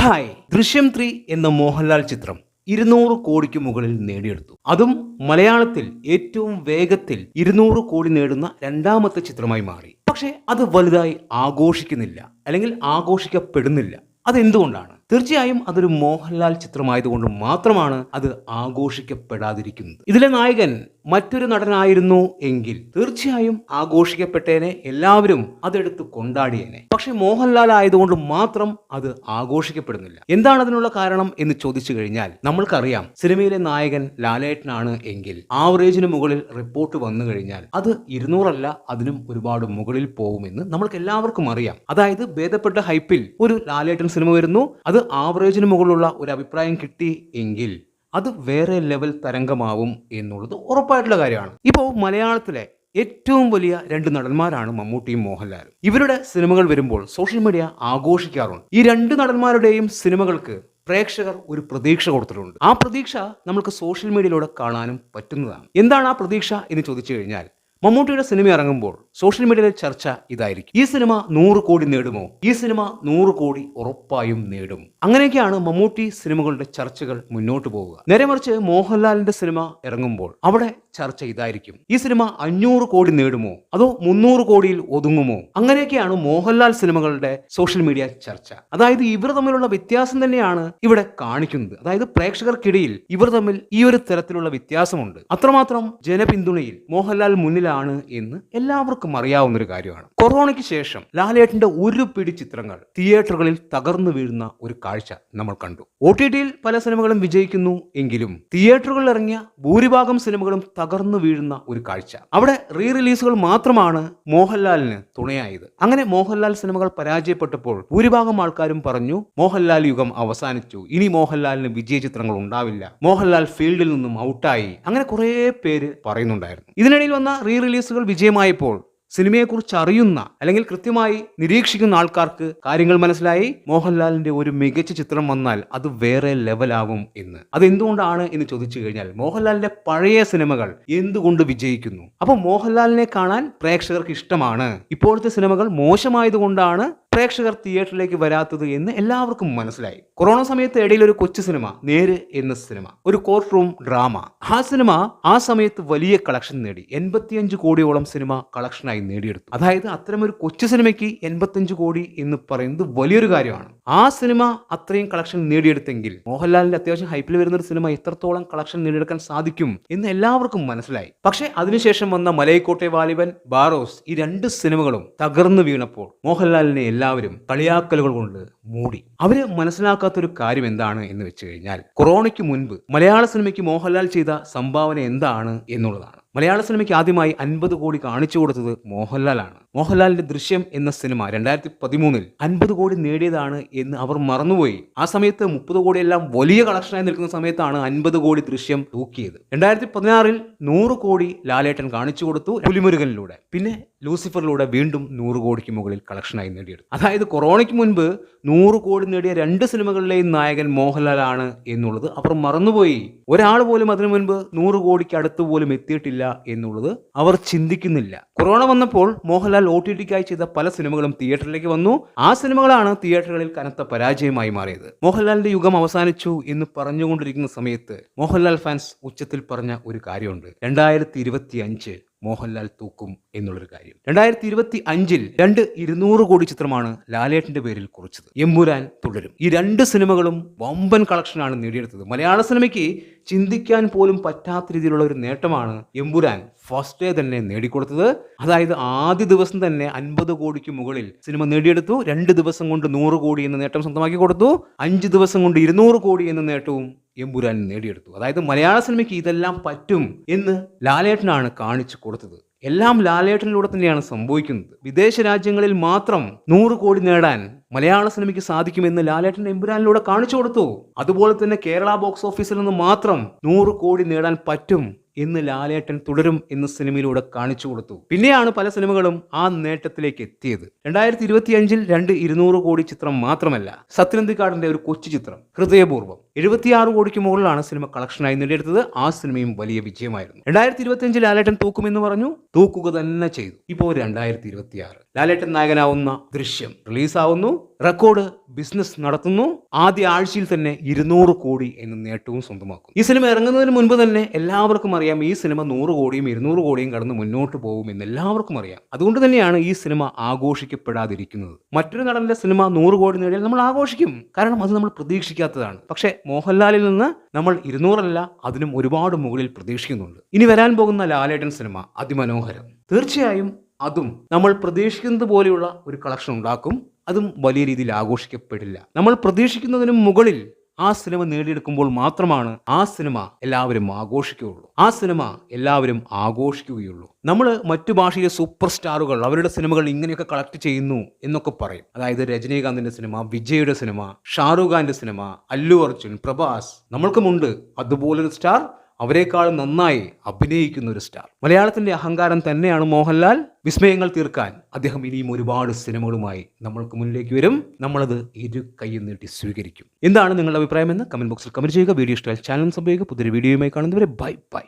Hi. ദൃശ്യം 3 എന്ന മോഹൻലാൽ ചിത്രം 200 കോടിക്ക് മുകളിൽ നേടിയെടുത്തു. അതും മലയാളത്തിൽ ഏറ്റവും വേഗത്തിൽ 200 കോടി നേടുന്ന രണ്ടാമത്തെ ചിത്രമായി മാറി. പക്ഷേ അത് വലുതായി ആഘോഷിക്കുന്നില്ല, അല്ലെങ്കിൽ ആഘോഷിക്കപ്പെടുന്നില്ല. അതെന്തുകൊണ്ടാണ്? തീർച്ചയായും അതൊരു മോഹൻലാൽ ചിത്രമായതുകൊണ്ട് മാത്രമാണ് അത് ആഘോഷിക്കപ്പെടാതിരിക്കുന്നത്. ഇതിലെ നായകൻ മറ്റൊരു നടനായിരുന്നു എങ്കിൽ തീർച്ചയായും ആഘോഷിക്കപ്പെട്ടേനെ, എല്ലാവരും അതെടുത്ത് കൊണ്ടാടിയേനെ. പക്ഷെ മോഹൻലാൽ ആയതുകൊണ്ട് മാത്രം അത് ആഘോഷിക്കപ്പെടുന്നില്ല. എന്താണ് അതിനുള്ള കാരണം എന്ന് ചോദിച്ചു കഴിഞ്ഞാൽ, നമ്മൾക്കറിയാം സിനിമയിലെ നായകൻ ലാലേട്ടനാണ് എങ്കിൽ ആവറേജിന് മുകളിൽ റിപ്പോർട്ട് വന്നു കഴിഞ്ഞാൽ അത് 200 അല്ല, അതിനും ഒരുപാട് മുകളിൽ പോകുമെന്ന് നമ്മൾക്ക് എല്ലാവർക്കും അറിയാം. അതായത് ഭേദപ്പെട്ട ഹൈപ്പിൽ ഒരു ലാലേട്ടൻ സിനിമ വരുന്നു, അത് ആവറേജിന് മുകളിലുള്ള ഒരു അഭിപ്രായം കിട്ടി എങ്കിൽ അത് വേറെ ലെവൽ തരംഗമാവും എന്നുള്ളത് ഉറപ്പായിട്ടുള്ള കാര്യമാണ്. ഇപ്പോൾ മലയാളത്തിലെ ഏറ്റവും വലിയ രണ്ട് നടന്മാരാണ് മമ്മൂട്ടിയും മോഹൻലാലും. ഇവരുടെ സിനിമകൾ വരുമ്പോൾ സോഷ്യൽ മീഡിയ ആഘോഷിക്കാറുണ്ട്. ഈ രണ്ട് നടന്മാരുടെയും സിനിമകൾക്ക് പ്രേക്ഷകർ ഒരു പ്രതീക്ഷ കൊടുത്തിട്ടുണ്ട്. ആ പ്രതീക്ഷ നമുക്ക് സോഷ്യൽ മീഡിയയിലൂടെ കാണാനും പറ്റുന്നതാണ്. എന്താണ് ആ പ്രതീക്ഷ എന്ന് ചോദിച്ചു കഴിഞ്ഞാൽ, മമ്മൂട്ടിയുടെ സിനിമ ഇറങ്ങുമ്പോൾ സോഷ്യൽ മീഡിയയിലെ ചർച്ച ഇതായിരിക്കും: ഈ സിനിമ 100 കോടി നേടുമോ? ഈ സിനിമ 100 കോടി ഉറപ്പായും നേടും. അങ്ങനെയൊക്കെയാണ് മമ്മൂട്ടി സിനിമകളുടെ ചർച്ചകൾ മുന്നോട്ട് പോവുക. നേരെ മറിച്ച് മോഹൻലാലിന്റെ സിനിമ ഇറങ്ങുമ്പോൾ അവിടെ ചർച്ച ഇതായിരിക്കും: ഈ സിനിമ 500 കോടി നേടുമോ, അതോ 300 കോടിയിൽ ഒതുങ്ങുമോ? അങ്ങനെയൊക്കെയാണ് മോഹൻലാൽ സിനിമകളുടെ സോഷ്യൽ മീഡിയ ചർച്ച. അതായത് ഇവർ തമ്മിലുള്ള വ്യത്യാസം തന്നെയാണ് ഇവിടെ കാണിക്കുന്നത്. അതായത് പ്രേക്ഷകർക്കിടയിൽ ഇവർ തമ്മിൽ ഈ ഒരു തരത്തിലുള്ള വ്യത്യാസമുണ്ട്. അത്രമാത്രം ജനപിന്തുണയിൽ മോഹൻലാൽ മുന്നിലാണ് എന്ന് എല്ലാവർക്കും അറിയാവുന്ന ഒരു കാര്യമാണ്. കൊറോണയ്ക്ക് ശേഷം ലാലേട്ടന്റെ ഒരു പിടി ചിത്രങ്ങൾ തിയേറ്ററുകളിൽ തകർന്നു വീഴുന്ന ഒരു കാഴ്ച നമ്മൾ കണ്ടു. OTTയിൽ പല സിനിമകളും വിജയിക്കുന്നു എങ്കിലും തിയേറ്ററുകളിൽ ഇറങ്ങിയ ഭൂരിഭാഗം സിനിമകളും തകർന്നു വീഴുന്ന ഒരു കാഴ്ച. അവിടെ റീ റിലീസുകൾ മാത്രമാണ് മോഹൻലാലിന് തുണയായത്. അങ്ങനെ മോഹൻലാൽ സിനിമകൾ പരാജയപ്പെട്ടപ്പോൾ ഭൂരിഭാഗം ആൾക്കാരും പറഞ്ഞു, മോഹൻലാൽ യുഗം അവസാനിച്ചു, ഇനി മോഹൻലാലിന് വിജയ ചിത്രങ്ങൾ ഉണ്ടാവില്ല, മോഹൻലാൽ ഫീൽഡിൽ നിന്നും ഔട്ടായി, അങ്ങനെ കുറെ പേര് പറയുന്നുണ്ടായിരുന്നു. ഇതിനിടയിൽ വന്ന റീ റിലീസുകൾ വിജയമായപ്പോൾ സിനിമയെക്കുറിച്ച് അറിയുന്ന അല്ലെങ്കിൽ കൃത്യമായി നിരീക്ഷിക്കുന്ന ആൾക്കാർക്ക് കാര്യങ്ങൾ മനസ്സിലായി, മോഹൻലാലിന്റെ ഒരു മികച്ച ചിത്രം വന്നാൽ അത് വേറെ ലെവലാവും എന്ന്. അതെന്തുകൊണ്ടാണ് എന്ന് ചോദിച്ചു കഴിഞ്ഞാൽ, മോഹൻലാലിന്റെ പഴയ സിനിമകൾ എന്തുകൊണ്ട് വിജയിക്കുന്നു? അപ്പോൾ മോഹൻലാലിനെ കാണാൻ പ്രേക്ഷകർക്ക് ഇഷ്ടമാണ്. ഇപ്പോഴത്തെ സിനിമകൾ മോശമായതുകൊണ്ടാണ് പ്രേക്ഷകർ തിയേറ്ററിലേക്ക് വരാത്തത് എന്ന് എല്ലാവർക്കും മനസ്സിലായി. കൊറോണ സമയത്ത് ഇടയിൽ ഒരു കൊച്ചു സിനിമ നേര് എന്ന സിനിമ, ഒരു കോർട്ട് റൂം ഡ്രാമ, ആ സിനിമ ആ സമയത്ത് വലിയ കളക്ഷൻ നേടി. 85 കോടിയോളം സിനിമ കളക്ഷനായി നേടിയെടുത്തു. അതായത് അത്തരമൊരു കൊച്ചു സിനിമയ്ക്ക് 85 കോടി എന്ന് പറയുന്നത് വലിയൊരു കാര്യമാണ്. ആ സിനിമ അത്രയും കളക്ഷൻ നേടിയെടുത്തെങ്കിൽ മോഹൻലാലിന്റെ അത്യാവശ്യം ഹൈപ്പിൽ വരുന്ന ഒരു സിനിമ എത്രത്തോളം കളക്ഷൻ നേടിയെടുക്കാൻ സാധിക്കും എന്ന് എല്ലാവർക്കും മനസ്സിലായി. പക്ഷേ അതിനുശേഷം വന്ന മലൈക്കോട്ടെ വാലിബൻ, ബാറോസ്, ഈ രണ്ട് സിനിമകളും തകർന്നു വീണപ്പോൾ മോഹൻലാലിനെ എല്ലാവരും കളിയാക്കലുകൾ കൊണ്ട് മൂടി. അവര് മനസ്സിലാക്കാത്തൊരു കാര്യം എന്താണ് എന്ന് വെച്ച് കഴിഞ്ഞാൽ, കൊറോണയ്ക്ക് മുൻപ് മലയാള സിനിമയ്ക്ക് മോഹൻലാൽ ചെയ്ത സംഭാവന എന്താണ് എന്നുള്ളതാണ്. മലയാള സിനിമയ്ക്ക് ആദ്യമായി 50 കോടി കാണിച്ചു കൊടുത്തത് മോഹൻലാലാണ്. മോഹൻലാലിന്റെ ദൃശ്യം എന്ന സിനിമ 2013 50 കോടി നേടിയതാണ് എന്ന് അവർ മറന്നുപോയി. ആ സമയത്ത് 30 കോടിയെല്ലാം വലിയ കളക്ഷനായി നിൽക്കുന്ന സമയത്താണ് 50 കോടി ദൃശ്യം തൂക്കിയത്. 2016 100 കോടി ലാലേട്ടൻ കാണിച്ചു കൊടുത്തു പുലിമുരുകനിലൂടെ. പിന്നെ ലൂസിഫറിലൂടെ വീണ്ടും 100 കോടിക്ക് മുകളിൽ കളക്ഷനായി നേടിയെടുത്തു. അതായത് കൊറോണയ്ക്ക് മുൻപ് 100 കോടി നേടിയ രണ്ട് സിനിമകളിലെയും നായകൻ മോഹൻലാലാണ് എന്നുള്ളത് അവർ മറന്നുപോയി. ഒരാൾ പോലും അതിനു മുൻപ് 100 കോടിക്ക് അടുത്ത് പോലും എത്തിയിട്ടില്ല എന്നുള്ളത് അവർ ചിന്തിക്കുന്നില്ല. കൊറോണ വന്നപ്പോൾ മോഹൻലാൽ OTTക്കായി ചെയ്ത പല സിനിമകളും തിയേറ്ററിലേക്ക് വന്നു. ആ സിനിമകളാണ് തിയേറ്ററുകളിൽ കനത്ത പരാജയമായി മാറിയത്. മോഹൻലാലിന്റെ യുഗം അവസാനിച്ചു എന്ന് പറഞ്ഞുകൊണ്ടിരിക്കുന്ന സമയത്ത് മോഹൻലാൽ ഫാൻസ് ഉച്ചത്തിൽ പറഞ്ഞ ഒരു കാര്യമുണ്ട്: 2025 മോഹൻലാൽ തൂക്കും എന്നുള്ളൊരു കാര്യം. 2025 200 കോടി ചിത്രമാണ് ലാലേട്ടന്റെ പേരിൽ കുറിച്ചത്. എമ്പുരാൻ തുടരും. ഈ രണ്ട് സിനിമകളും വമ്പൻ കളക്ഷനാണ് നേടിയെടുത്തത്. മലയാള സിനിമയ്ക്ക് ചിന്തിക്കാൻ പോലും പറ്റാത്ത രീതിയിലുള്ള ഒരു നേട്ടമാണ് എമ്പുരാൻ ഫസ്റ്റ് ഡേ തന്നെ നേടിക്കൊടുത്തത്. അതായത് ആദ്യ ദിവസം തന്നെ 50 കോടിക്ക് മുകളിൽ സിനിമ നേടിയെടുത്തു. 2 ദിവസം കൊണ്ട് 100 കോടി എന്ന നേട്ടം സ്വന്തമാക്കി കൊടുത്തു. 5 ദിവസം കൊണ്ട് 200 കോടി എന്ന നേട്ടവും എമ്പുരാൻ നേടിയെടുത്തു. അതായത് മലയാള സിനിമയ്ക്ക് ഇതെല്ലാം പറ്റും എന്ന് ലാലേട്ടനാണ് കാണിച്ചു കൊടുത്തത്. എല്ലാം ലാലേട്ടനിലൂടെ തന്നെയാണ് സംഭവിക്കുന്നത്. വിദേശ രാജ്യങ്ങളിൽ മാത്രം 100 കോടി നേടാൻ മലയാള സിനിമയ്ക്ക് സാധിക്കുമെന്ന് ലാലേട്ടൻ എമ്പുരാനിലൂടെ കാണിച്ചു കൊടുത്തു. അതുപോലെ തന്നെ കേരള ബോക്സ് ഓഫീസിൽ നിന്ന് മാത്രം 100 കോടി നേടാൻ പറ്റും എന്ന് ലാലേട്ടൻ തുടരും എന്ന സിനിമയിലൂടെ കാണിച്ചു കൊടുത്തു. പിന്നെയാണ് പല സിനിമകളും ആ നേട്ടത്തിലേക്ക് എത്തിയത്. 2025 200 കോടി ചിത്രം മാത്രമല്ല, സത്യനന്ദിക്കാടിന്റെ ഒരു കൊച്ചു ചിത്രം ഹൃദയപൂർവ്വം 76 കോടിക്ക് മുകളിലാണ് സിനിമ കളക്ഷനായി നേടിയെടുത്തത്. ആ സിനിമയും വലിയ വിജയമായിരുന്നു. 2025 ലാലേട്ടൻ തൂക്കുമെന്ന് പറഞ്ഞു, തൂക്കുക തന്നെ ചെയ്തു. ഇപ്പോൾ 2026 ലാലേട്ടൻ നായകനാവുന്ന ദൃശ്യം റിലീസാവുന്നു, റെക്കോർഡ് ബിസിനസ് നടത്തുന്നു. ആദ്യ ആഴ്ചയിൽ തന്നെ 200 കോടി എന്ന നേട്ടവും സ്വന്തമാക്കും. ഈ സിനിമ ഇറങ്ങുന്നതിന് മുൻപ് തന്നെ എല്ലാവർക്കും അറിയാം ഈ സിനിമ 100 കോടിയും 200 കോടിയും കടന്ന് മുന്നോട്ട് പോകുമെന്ന് എല്ലാവർക്കും അറിയാം. അതുകൊണ്ട് തന്നെയാണ് ഈ സിനിമ ആഘോഷിക്കപ്പെടാതിരിക്കുന്നത്. മറ്റൊരു നടന്റെ സിനിമ 100 കോടി നേടിയാൽ നമ്മൾ ആഘോഷിക്കും, കാരണം അത് നമ്മൾ പ്രതീക്ഷിക്കാത്തതാണ്. പക്ഷേ മോഹൻലാലിൽ നിന്ന് നമ്മൾ 200 അല്ല, അതിനും ഒരുപാട് മുകളിൽ പ്രതീക്ഷിക്കുന്നുണ്ട്. ഇനി വരാൻ പോകുന്ന ലാലേട്ടൻ സിനിമ അതിമനോഹരം. തീർച്ചയായും അതും നമ്മൾ പ്രതീക്ഷിക്കുന്നത് പോലെയുള്ള ഒരു കളക്ഷൻ ഉണ്ടാക്കും. അതും വലിയ രീതിയിൽ ആഘോഷിക്കപ്പെടില്ല. നമ്മൾ പ്രതീക്ഷിക്കുന്നതിനും മുകളിൽ ആ സിനിമ നേടിയെടുക്കുമ്പോൾ മാത്രമാണ് ആ സിനിമ എല്ലാവരും ആഘോഷിക്കുകയുള്ളൂ. ആ സിനിമ എല്ലാവരും ആഘോഷിക്കുകയുള്ളൂ. നമ്മൾ മറ്റു ഭാഷയിലെ സൂപ്പർ സ്റ്റാറുകൾ അവരുടെ സിനിമകൾ ഇങ്ങനെയൊക്കെ കളക്ട് ചെയ്യുന്നു എന്നൊക്കെ പറയും. അതായത് രജനീകാന്തിന്റെ സിനിമ, വിജയുടെ സിനിമ, ഷാറൂഖ് ഖാന്റെ സിനിമ, അല്ലു അർജുൻ, പ്രഭാസ്. നമ്മൾക്കുമുണ്ട് അതുപോലൊരു സ്റ്റാർ. അവരെക്കാളും നന്നായി അഭിനയിക്കുന്ന ഒരു സ്റ്റാർ. മലയാളത്തിന്റെ അഹങ്കാരം തന്നെയാണ് മോഹൻലാൽ. വിസ്മയങ്ങൾ തീർക്കാൻ അദ്ദേഹം ഇനിയും ഒരുപാട് സിനിമകളുമായി നമ്മൾക്ക് മുന്നിലേക്ക് വരും. നമ്മളത് ഇരു കൈയും നീട്ടി സ്വീകരിക്കും. എന്താണ് നിങ്ങളുടെ അഭിപ്രായമെന്ന് കമന്റ് ബോക്സിൽ കമന്റ് ചെയ്യുക. വീഡിയോ ഇഷ്ടമായാൽ ചാനൽ സബ്സ്ക്രൈബ് ചെയ്യുക. പുതിയൊരു വീഡിയോയുമായി കാണുന്നവരെ ബൈ ബൈ.